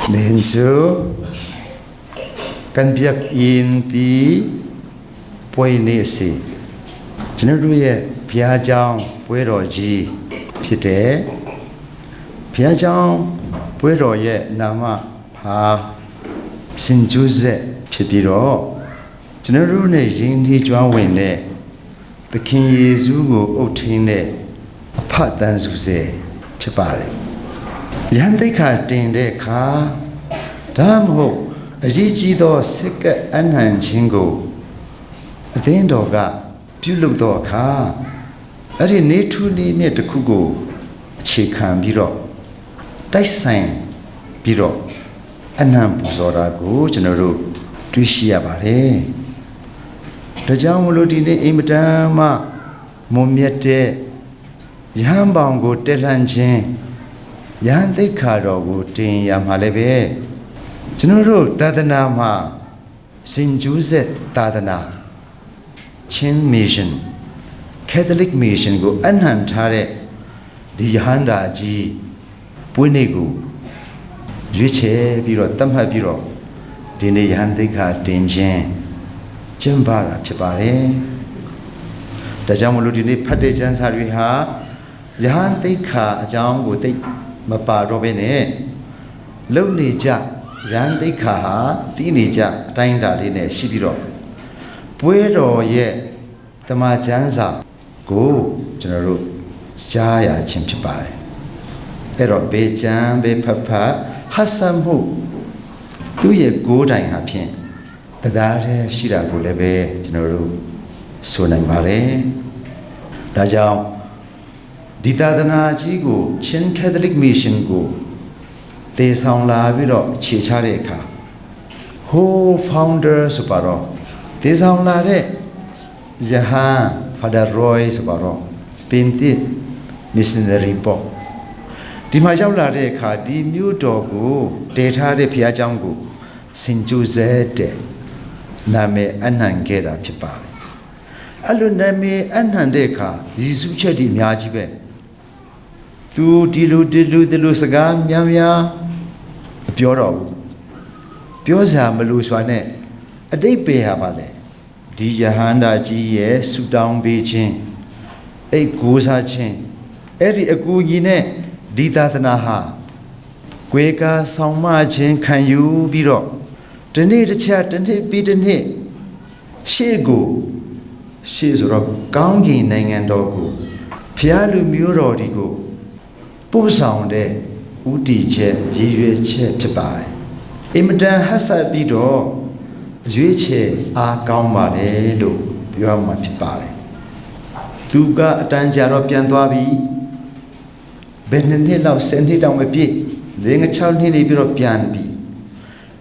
nên chú cần việc in tí bôi nê xì cho nên đuôi phía trong bôi rồi gì phía thế phía trong bôi rồi nằm à xin chú dễ phía bì đó cho nên đuôi này riêng đi cho anh nè the king Giêsu ngủ ở trên nè phát tan chú dễ phía bà đấy yan thấy cả tiền đấy cả đam hộ chỉ chỉ đó sẽ cái anh hàng chính cô đến đó cả biểu lúc đó cả ở đây nét thu này nét được cô chỉ khám bị rồi đại sang bị rồi anh hàng bù giờ ra cô cho nó rồi tuy xia bà đấy đó cháu một lúc đi này em đã mà một miệt thế yan bằng cô tết lần trên yan thấy cả đó cô tiền yam hà lệ về cho nó rồi ta đã làm mà xin Chúa sẽ ta đã làm Chin mission Catholic mission của anh hàng thà đấy đi hàng đã gì buổi này của duy chế bị rồi tâm hay bị rồi đi này hàng thấy cả tiền钱真巴啦ဖြစ်ပါတယ်ဒါကြောင့်မလို့ဒီနေ့ဖတ်တဲ့ကျမ်းစာတွေဟာယဟန်သိက္ခာအကြောင်းကိုသိမပါတော့ဘဲနဲ့လုံနေကြယဟန်သိက္ခာဟာတီးနေကြအတိုင်းအတာလေးနဲ့ရှိပြီးတော့ပွဲတော်ရဲ့တမန်ကျမ်းစာကိုကျွန်တော်တို့ကြားရခြင်းဖြစ်ပါတယ်အဲ့တော့ဘေကျမ်းဘေဖတ်ဖတ်ဟတ်ဆတ်မှုသူ့ရဲ့ကိုယ်တိုင်ဟာဖြင့်တရားတည်းရှိတာကိုလည်းပဲကျွန်တော်တို့ဆိုနိုင်ပါတယ်ဒါကြောင့်ဒီသာသနာကြီးကိုချင်း Catholic Mission ကိုတည်ဆောင်လာပြီးတော့ခြေချတဲ့အခါ whole founder ဆိုပါတော့တည်ဆောင်လာတဲ့ယဟန် Father Roy ဆိုပါတော့ပင်တိ missionary ပေါ့ဒီမှာရောက်လာတဲ့အခါဒီမြို့တော်ကိုတည်ထားတဲ့ဘုရားကျောင်းကိုစင်ဂျူဇဲတဲ့နာမည်အနှံခဲ့တာဖြစ်ပါတယ်အဲ့လိုနာမည်အနှံတဲ့အခါယေရှုချက်ဒီအများကြီးပဲသူဒီလိုစကားများများမပြောတော့ဘူးပြောစရာမလိုစွာနဲ့အတိတ်ပေဟာပါလေဒီယဟန္တာကြီးရဲ့ဆူတောင်းပေးခြင်းအိတ်ကိုးစားခြင်းအဲ့ဒီအကူကြီးနဲ့ဒီသာသနာဟာကွေကာဆောင်မခြင်းခံယူပြီးတော့ဒီနေ့တစ်ချက်တစ်နေ့ပြီးတစ်နေ့ရှေ့ဆိုတော့ကောင်းကင်နိုင်ငံတော်ကိုဖျားလူမျိုးတော်ဒီကိုပို့ဆောင်တဲ့ဥတီချက်ရည်ရွယ်ချက်ဖြစ်ပါတယ်အင်မတန်ဟတ်ဆက်ပြီးတော့ရွေးချယ်အားကောင်းပါတယ်လို့ပြောမှဖြစ်ပါတယ်သူကအတန်းကြာတော့ပြန်သွားပြီဘယ်နှစ်လောက်10နှစ်တောင်မပြည့်5-6နှစ်နေပြီးတော့ပြန်ပြီ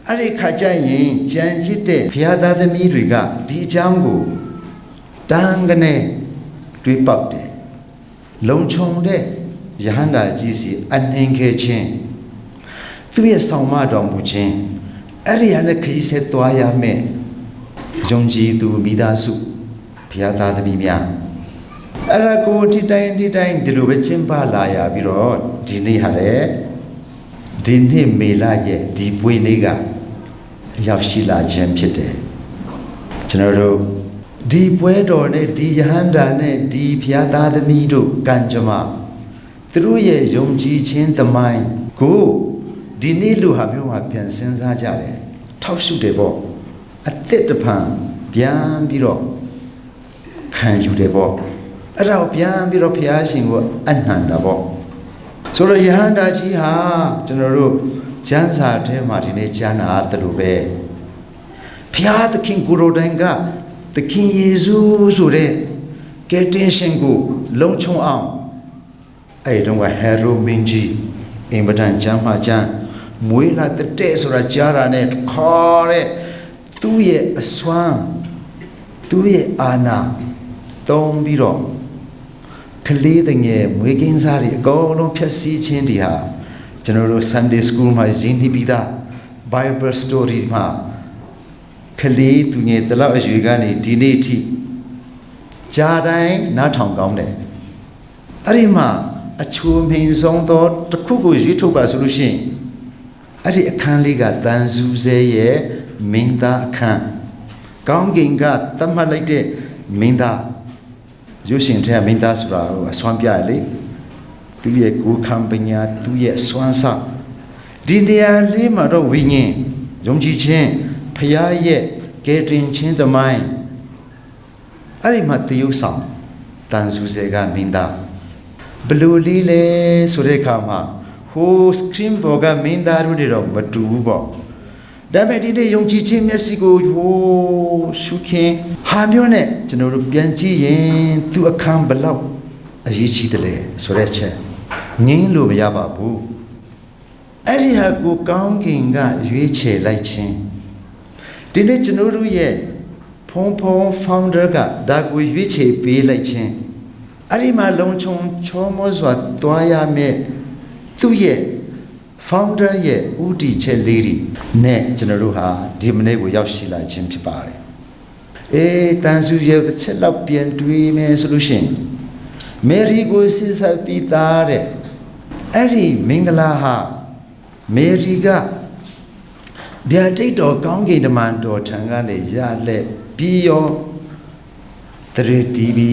အဲ့ဒီခါကျရင်ကြံရစ်တဲ့ဘုရားသားသမီးတွေကဒီအကြောင်းကိုတန်းကနေတွေးပေါက်တယ်လုံခြုံတဲ့ယဟန္တာကြီးစီအနှင်ခဲ့ခြင်းသူရဲ့ဆောင်မတော်မူခြင်းအဲ့ဒီဟာနဲ့ခရီးဆက်သွားရမယ်ယုံကြည်သူမိသားစုဘုရားသားသမီးများအဲ့ဒါကိုဒီတိုင်းဒီလိုပဲကျင့်ပါလာရပြီးတော့ဒီနေ့ဟာလေဒီနေ့မေလရဲ့ဒီပွဲနေ့ကရောက်ရှိလာခြင်းဖြစ်တယ်ကျွန်တော်တို့ဒီပွဲတော်နဲ့ဒီယဟန္တာနဲ့ဒီဘုရားသားသမီးတို့ကံကြမ္မာသူတို့ရဲ့ယုံကြည်ခြင်းသမိုင်းကိုဒီနေ့လူဟာမျိုးမှာပြန်စဉ်းစားကြတယ်ထောက်ရှုတယ်ပေါ့အသက်တဖန်ပြန်ပြီးတော့ခံယူတယ်ပေါ့အဲ့ဒါကိုပြန်ပြီးတော့ဘုရားရှင်ကိုအနှံတာပေါ့ဆိုတော့ယဟန္တာကြီးဟာကျွန်တော်တို့ကျမ်းစာထဲမှာဒီနေ့ကျမ်းတာတလို့ပဲဘုရားသခင်ကိုယ်တော်တိုင်ကသခင်ယေရှုဆိုတဲ့ကယ်တင်ရှင်ကိုလုံခြုံအောင်အဲ့တုန်းကဟေရိုမင်းကြီးအင်ဗဒန်ကျမ်းမှာကျမ်းမွေးလာတဲ့ဆိုတာကြားတာနဲ့ခေါ်တဲ့သူ့ရဲ့အစွမ်းသူ့ရဲ့အာဏာတုံးပြီးတော့ကလေးငယ်မွေးကင်းစားတွေအကုန်လုံးဖြည့်ဆည်းခြင်းတွေဟာကျွန်တော်တို့ Sunday School မှာရင်းနှီးပြီးသား Bible story မှာကလေးသူငယ်တလောက်အရွယ်ကနေဒီနေ့ထိကြားတိုင်းနားထောင်ကောင်းတယ်အဲ့ဒီမှာအချိုးမင်းဆုံးသောတစ်ခုကိုရွေးထုတ်ပါဆိုလို့ရှိရင် အဲ့ဒီအခန်းလေးကတန်ဆူဆဲရဲ့မင်းသားအခန်းကောင်းကင်ကသတ်မှတ်လိုက်တဲ့မင်းသားရုပ်ရှင်ထဲမင်းသားဆိုတာကိုအစွမ်းပြရလေသူရဲ့ကိုယ်ခံပညာသူရဲ့စွမ်းစားဒီနေရာလေးမှာတော့ဝိညာဉ်ယုံကြည်ခြင်းဖခင်ရဲ့ကယ်တင်ခြင်းသမိုင်းအဲ့ဒီမှာတရုပ်ဆောင်တန်ဆူဆဲကမင်းသားဘလူးလေးလေဆိုတဲ့အခါမှာဟိုစကရင်ပေါ်ကမင်းသားတို့တွေတော့မတူဘူးပေါ့ဒါပေမဲ့ဒီနေ့ယုံကြည်ခြင်းမျက်စိကိုဟိုရှုခင်ဟာမျိုးနဲ့ကျွန်တော်တို့ပြန်ကြည့်ရင်သူအခန်းဘလောက်အရေးကြီးတယ်လေဆိုတဲ့ချက်ငင်းလို့မရပါဘူးအဲ့ဒီဟာကိုကောင်းကင်ကရွေးချယ်လိုက်ခြင်းဒီနေ့ကျွန်တော်တို့ရဲ့ဖုံ founder ကဒါကိုရွေးချယ်ပေးလိုက်ခြင်းအဲ့ဒီမှာလုံခြုံချောမောစွာတွားရမယ့်သူ့ရဲ့ founder ရဲ့ဥတီချက်လေးတွေနဲ့ကျွန်တော်တို့ဟာဒီမနေ့ကိုရောက်ရှိလာခြင်းဖြစ်ပါတယ်တန်ဆူရဲ့တစ်ချက်လောက်ပြန်တွေးမယ်ဆိုလို့ရှိရင်မေရီကိုစစ်ဆက်ပြီးသားတဲ့အဲ့ဒီမင်္ဂလာဟာမေရီကဗျာဒိတ်တော်ကောင်းကင်တမန်တော်ထံကနေရလက်ပြီးရောတရတီဗီ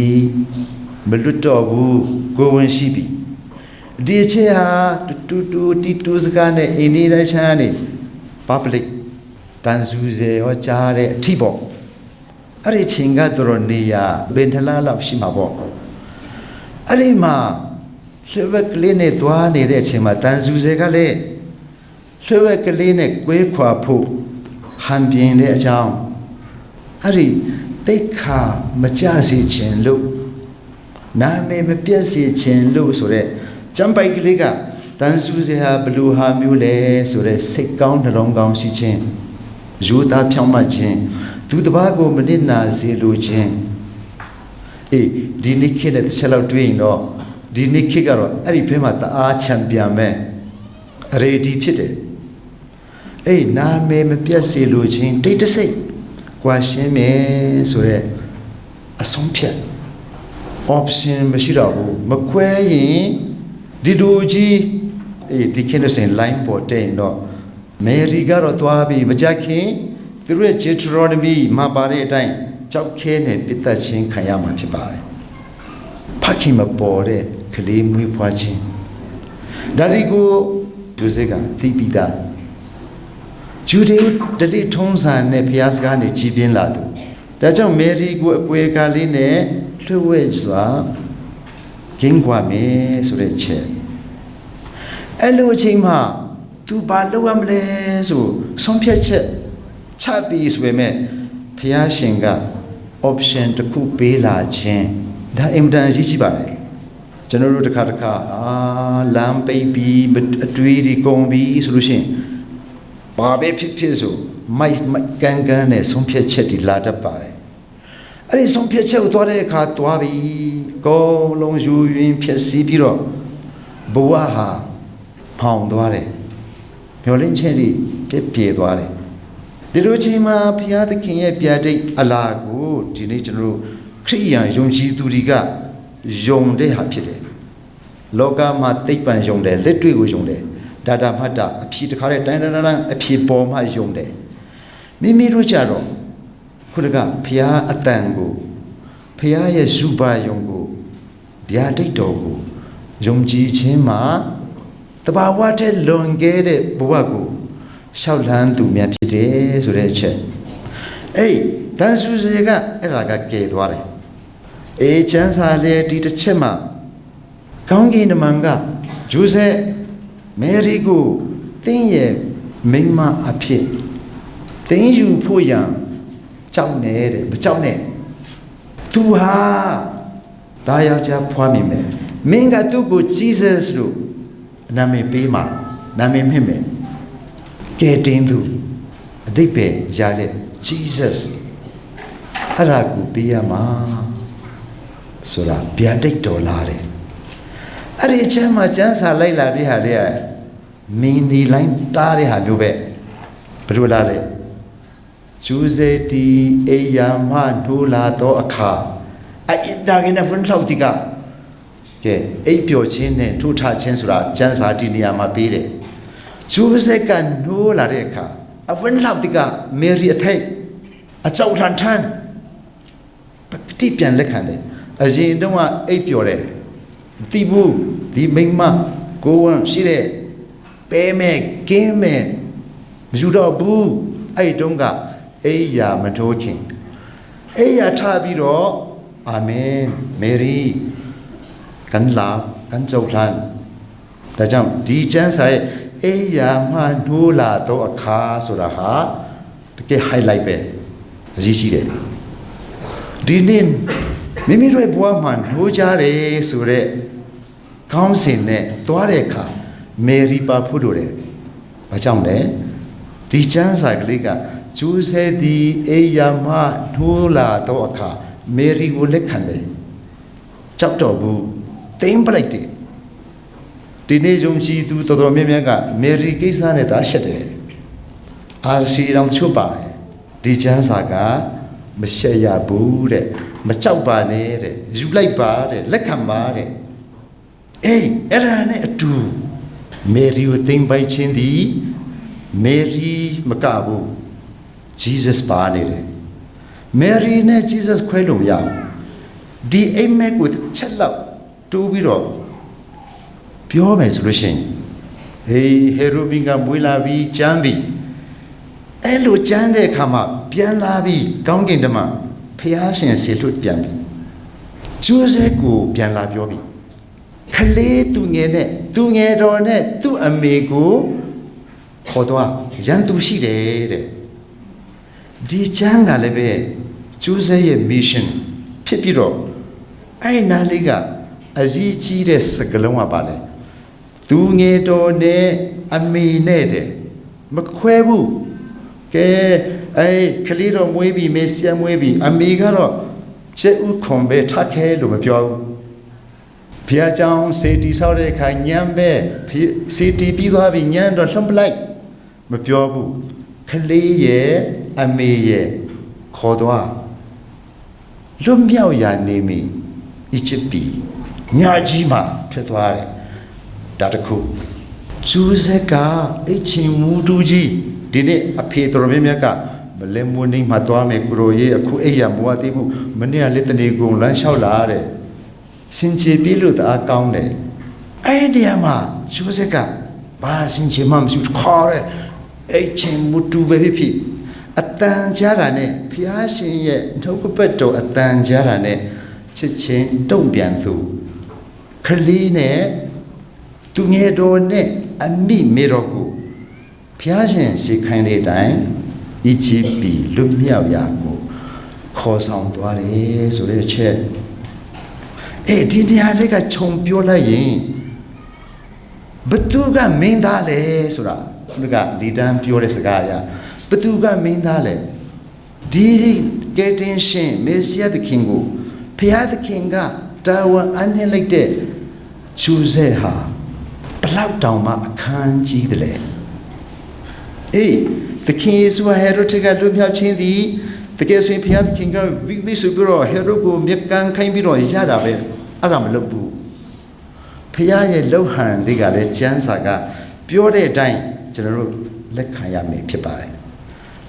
မလွတ်တော့ဘူးကိုဝင်ရှိပြီဒီအချက်ဟာတူစကားနဲ့အိန္ဒိယချမ်းနေ public တန်ဆူစေဟောကြားတဲ့အထီးပေါ့အဲ့ဒီချင်းကတော့နေရဘင်ထလာလောက်ရှိမှာပေါ့အဲ့ဒီမှာလှဝက်ကလေးနဲ့သွားနေတဲ့အချိန်မှာတန်ဆူစေကလည်းလှဝက်ကလေးနဲ့ကွဲခွာဖို့ဟန်ပြင်းတဲ့အကြောင်းအဲ့ဒီတိတ်ခါမကြစေခြင်းလို့နာမည်မပြတ်စေခြင်းလို့ဆိုတဲ့ကျမ်းပိုက်ကလေးကတန်ဆူစေဟာဘလူဟာမျိုးလဲဆိုတဲ့စိတ်ကောင်းနှလုံးကောင်းရှိခြင်းယူသားဖြောင့်မတ်ခြင်းသူတစ်ပါးကိုမနစ်နာစေလိုခြင်းဒီနေ့ခေတ်နဲ့တစ်ချက်လောက်တွေ့ရင်တော့ဒီနေ့ခေတ်ကတော့အဲ့ဒီဘက်မှာတအားချန်ပီယံပဲရေဒီဖြစ်တယ်နာမည်မပြတ်စေလိုခြင်းတိတ်တဆိတ်ကွာရှင်းမယ်ဆိုတဲ့အဆုံးဖြတ် option မရှိတော့ဘူးမခွဲရင်ဒီလိုကြီးဒီခေတ်နဲ့ဆိုရင် line ပေါ်တဲ့ရင်တော့မေရီကတော့သွားပြီးမကြခင်သူတို့ရဲ့ Deuteronomy မှာပါတဲ့အတိုင်းကြောက်ခဲနဲ့ပြစ်သက်ခြင်းခံရမှာဖြစ်ပါတယ်ဖခင်မပေါ်တဲ့ကလေးမွေးဖွားခြင်းဒါဒီကိုသူစကသိပြီးသားဂျူဒေဒလိထုံးစံနဲ့ဘုရားစကားနဲ့ကြည်ပြင်းလာသူဒါကြောင့်မေရီကိုအကွယ်ကားလေးနဲ့လွှတ်ဝဲစွာကျင်းကွာမယ်ဆိုတဲ့ချက်အဲ့လိုအချိန်မှာသူဘာလုပ်ရမလဲဆိုဆုံးဖြတ်ချက်ချပြီးဆိုပေမဲ့ဘုရားရှင်က option တစ်ခုပေးလာခြင်းဒါအင်မတန်အရေးကြီးပါတယ်ကျွန်တော်တို့တစ်ခါလမ်းပိတ်ပြီးအတွေးဒီကုန်ပြီးဆိုလို့ရှိရင်ဘာပဲဖြစ်ဆိုမိုက်ကန်နဲ့ဆုံးဖြတ်ချက်ဒီလာတတ်ပါတယ်အဲ့ဒီဆုံးဖြတ်ချက်ကိုသွားတဲ့အခါသွားပြီးကောင်းလုံးယူရင်းဖြစ်စီပြီးတော့ဘဝဟာဖောင်သွားတယ်မျောလင်းခြင်းတွေပြေသွားတယ်ဒီလိုချိန်မှာဘုရားသခင်ရဲ့ဗျာဒိတ်အလားကိုဒီနေ့ကျွန်တော်တို့ခရိယာန်ယုံကြည်သူတွေကယုံတဲ့ဟာဖြစ်တယ်လောကမှာသိပ္ပံယုံတယ်လက်တွေ့ကိုယုံတယ်ဒါတာမှတ်တာအဖြစ်တခါတည်းတိုင်းအဖြစ်ပေါ်မှယုံတယ်မိမိတို့ကြတော့ခုနကဘုရားအတန်ကိုဘုရားရဲ့စုပါယုံကိုဗျာဒိတ်တော်ကိုယုံကြည်ခြင်းမှာတဘာဝတဲ့လွန်ခဲ့တဲ့ဘဝကိုရှောက်လန်းသူများဖြစ်တယ်ဆိုတဲ့အချက်တန်ဆူစေကအဲ့ဒါကကဲသွားတယ်ချမ်းစာလေဒီတစ်ချက်မှာကောင်းကင်တမန်ကဂျိုးဆက်မေရီကိုတင်းရဲ့မိန်းမအဖြစ်တင်းယူဖို့ရန်ကြောက်နေတဲ့မကြောက်နဲ့သူဟာဒါယောက်ျားဖွားမိမယ်မင်းကသူ့ကို Jesus လို့နာမည်ပေးမှာနာမည်မြင့်မယ်ကဲတင်သူအတိတ်ပဲရတဲ့ Jesus အဲ့ဒါကိုပေးရမှာဆိုတာဗျာဒိတ်တော်လာတယ်အဲ့ဒီအချက်မှာကျမ်းစာလိုက်လာတဲ့ဟာလေးကမင်းဒီလိုင်းတားတဲ့ဟာမျိုးပဲဘယ်လိုလာလဲကျူးစေတီအေယာမနိုးလာတော့အခါအဲ့ဒါကလည်းဖွင့်လောက်တိကကဲအိပ်ပျော်ခြင်းနဲ့ထိုးထခြင်းဆိုတာကျမ်းစာဒီနေရာမှာပေးတယ် จูเซกันโนลาเรค่ะอวันลาวติกาเมรีไทยอาเจ้าทันทันที่เปลี่ยนเล็กขันเลยอาจารย์ต้องว่าไอ้เปียวเลยที่บูที่ไม่มาโกวันสิเลยเปเมเกมเมจูดอบูไอ้ตรงกับไอ้ยามันโทชิงไอ้ยาท่าบิโรอาเมนเมรีกันลากันเจ้าทันแต่จังดีจังใส่ไอ้ยามันโนลาตัวขาสุดาหาตะเกียไฮไลท์ไปจีจีเลยดีนินมิมิรวยบัวมันโนจาเรสุเรก้าวสินเนี่ยตัวเรขาเมรีปาพูดเลยพระเจ้าเนี่ยดีจังสักเลยก็จูเซดีเอยามาโนลาตัวขาเมรีกุเล็กขันเลยจับตัวบูเต็มไปเลยทีนี้จงชีตูตัวเมียก็เมรีกิสาเนี่ยตาเฉดอาศีรำชุบไปดีจังสักก็ไม่เสียบูเร่ไม่จับบ้านเร่ยุบไล่บ้าเร่เล็กขันบ้าเร่เอ้เอราเนี่ยดูเมรีอุติงไปชินดีเมรีมกาบูจีซัสบ้านเลยเมรีเนี่ยจีซัสคุยลงยาวดีเอ็มเมกุดเชลล์ตูบิโรပြောမယ်ဆိုလို့ရှိရင်ဟေးဟေရိုဘင်ကမွေးလာပြီးကျမ်းပြီးအဲ့လိုကျမ်းတဲ့အခါမှာပြန်လာပြီးကောင်းကင်တမန်ဖျားရှင်ဆေလွတ်ပြန်ပြီးကျိုးစဲကိုပြန်လာပြောပြီးခလေးသူငယ်နဲ့သူငယ်တော်နဲ့သူ့အမေကိုခေါ်သွားရန်သူရှိတယ်တဲ့ဒီကျမ်းကလည်းပဲကျိုးစဲရဲ့ mission ဖြစ်ပြီးတော့အဲ့နာလေးကအကြီးကြီးတဲ့စကလုံးကပါလေသူငယ်တော်နဲ့အမေနဲ့တဲ့မခွဲဘူးကဲအဲ့ခလေးတော်မွေးပြီးမေဆီယမွေးပြီးအမေကတော့ကျဲဥခွန်ပဲထခဲလို့မပြောဘူးဘုရားကျောင်းစေတီဆောက်တဲ့အခါညံပဲစေတီပြီးသွားပြီးညံတော့လှုပ်ပလိုက်မပြောဘူးခလေးရဲ့အမေရဲ့ခေါ်သွားလွတ်မြောက်ရာနေမီအီဂျစ်ပြည်ညာကြီးမှာထွက်သွားတယ်ဒါတခုကျူးစက်ကအိတ်ချင်မူတူကြီးဒီနေ့အဖေတော်မြတ်မြတ်ကမလဲမွန်းနေမှာသွားမယ်ကိုရိုရေးအခုအိတ်ရမဝသေးဘူးမနေ့ကလက်တနေကုန်လမ်းလျှောက်လာတဲ့စင်ချေပြေးလို့တအားကောင်းတယ်အဲ့ဒီမှာကျူးစက်ကဘာစင်ချေမှမရှိခေါ်ရဲအိတ်ချင်မူတူပဲဖြစ်အတန်ကြားတာနဲ့ဖျားရှင်ရဲ့နှုတ်ကပတ်တော်အတန်ကြားတာနဲ့ချစ်ချင်းတုံ့ပြန်သူခလေးနဲ့သူငယ်တော်နဲ့အမိမေတော်ကိုဖျားရှင်စီခိုင်းတဲ့အတိုင်းအီဂျစ်ပြည်လွတ်မြောက်ရာကိုခေါ်ဆောင်သွားတယ်ဆိုတဲ့အချက်ဒီတရားလေးကခြုံပြောလိုက်ရင်ဘသူကမင်းသားလဲဆိုတာသူကဒီတန်းပြောတဲ့စကားအရဘသူကမင်းသားလဲဒီကယ်တင်ရှင်မေစီယသခင်ကိုဖျားသခင်ကတာဝန်အနှင်းလိုက်တဲ့ကျူးစဲဟာဘလောက်တောင်မှအခန်းကြီးတယ်လေသခင်ယေရှုဟေရိုတကလွတ်မြောက်ခြင်းသည်တကယ်ဆိုရင်ဖျားသခင်ကဝိဆိုပြီးတော့ဟေရိုကိုမြကန်းခိုင်းပြီးတော့ရတာပဲအဲ့ဒါမလုပ်ဘူးဖျားရဲ့လှုပ်ဟန်လေးကလည်းကျမ်းစာကပြောတဲ့အတိုင်းကျွန်တော်တို့လက်ခံရမယ်ဖြစ်ပါတယ်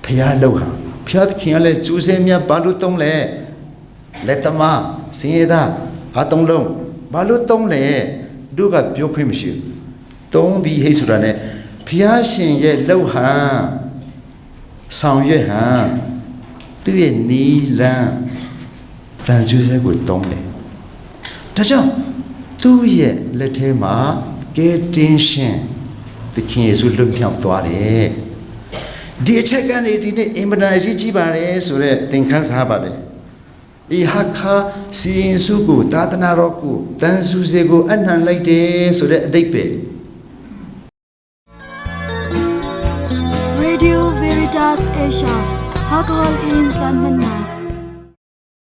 ဖျားလှုပ်ဟန်ဖျားသခင်ကလည်းကျူးစဲမြတ်ဘာလို့တုံးလဲလက်သမားစင်ရသားအတုံးလုံးဘာလို့တုံးလဲတို့ကပြောခွင့်မရှိဘူးတုံးပြီးဟိတ်ဆိုတာနဲ့ဖျားရှင်ရဲ့လှုပ်ဟန်ဆောင်ရွက်ဟန်သူ့ရဲ့နီလန်းတန်ကျူးစဲကိုတုံးတယ်ဒါကြောင့်သူ့ရဲ့လက်ထဲမှာကဲတင်ရှင်သခင်ယေရှုလွတ်မြောက်သွားတယ်ဒီအချက်ကနေဒီနေ့အင်မတန်အရေးကြီးပါတယ်ဆိုတော့သင်ခန်းစားပါလေဤဟာခါစီရင်စုကိုသာသနာတော်ကိုတန်ဆူစေကိုအနှံလိုက်တယ်ဆိုတဲ့အဓိပ္ပာယ် Radio Veritas Asia Hakol in Janmana